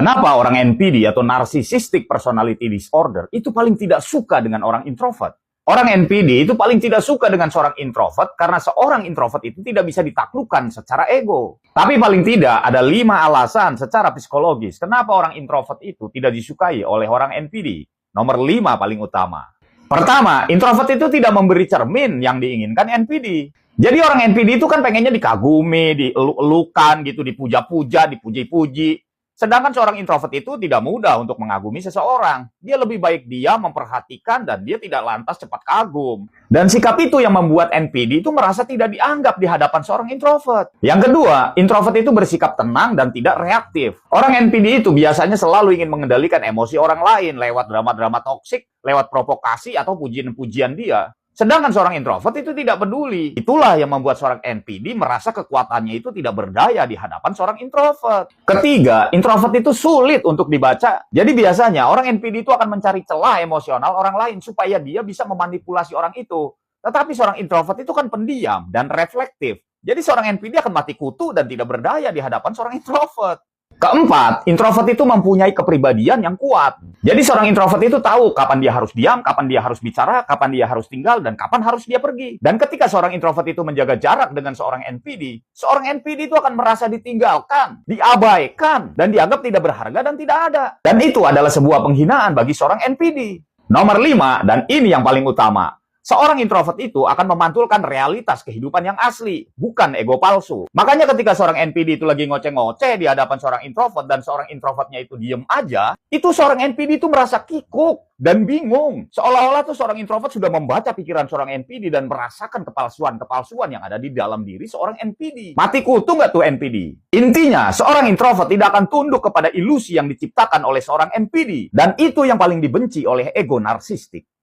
Kenapa orang NPD atau Narcissistic Personality Disorder itu paling tidak suka dengan orang introvert? Orang NPD itu paling tidak suka dengan seorang introvert karena seorang introvert itu tidak bisa ditaklukkan secara ego. Tapi paling tidak ada 5 alasan secara psikologis kenapa orang introvert itu tidak disukai oleh orang NPD. Nomor 5 paling utama. Pertama, introvert itu tidak memberi cermin yang diinginkan NPD. Jadi orang NPD itu kan pengennya dikagumi, dieluk-elukan gitu, dipuja-puja, dipuji-puji. Sedangkan seorang introvert itu tidak mudah untuk mengagumi seseorang. Dia lebih baik dia memperhatikan dan dia tidak lantas cepat kagum. Dan sikap itu yang membuat NPD itu merasa tidak dianggap di hadapan seorang introvert. Yang kedua, introvert itu bersikap tenang dan tidak reaktif. Orang NPD itu biasanya selalu ingin mengendalikan emosi orang lain lewat drama-drama toksik, lewat provokasi atau pujian-pujian dia. Sedangkan seorang introvert itu tidak peduli. Itulah yang membuat seorang NPD merasa kekuatannya itu tidak berdaya di hadapan seorang introvert. Ketiga, introvert itu sulit untuk dibaca. Jadi biasanya orang NPD itu akan mencari celah emosional orang lain supaya dia bisa memanipulasi orang itu. Tetapi seorang introvert itu kan pendiam dan reflektif. Jadi seorang NPD akan mati kutu dan tidak berdaya di hadapan seorang introvert. Keempat, introvert itu mempunyai kepribadian yang kuat. Jadi seorang introvert itu tahu kapan dia harus diam, kapan dia harus bicara, kapan dia harus tinggal, dan kapan harus dia pergi. Dan ketika seorang introvert itu menjaga jarak dengan seorang NPD itu akan merasa ditinggalkan, diabaikan, dan dianggap tidak berharga dan tidak ada. Dan itu adalah sebuah penghinaan bagi seorang NPD. Nomor 5, dan ini yang paling utama. Seorang introvert itu akan memantulkan realitas kehidupan yang asli, bukan ego palsu. Makanya ketika seorang NPD itu lagi ngoceh-ngoceh di hadapan seorang introvert dan seorang introvertnya itu diem aja, itu seorang NPD itu merasa kikuk dan bingung. Seolah-olah tuh seorang introvert sudah membaca pikiran seorang NPD dan merasakan kepalsuan-kepalsuan yang ada di dalam diri seorang NPD. Mati kutu nggak tuh NPD? Intinya, seorang introvert tidak akan tunduk kepada ilusi yang diciptakan oleh seorang NPD. Dan itu yang paling dibenci oleh ego narsistik.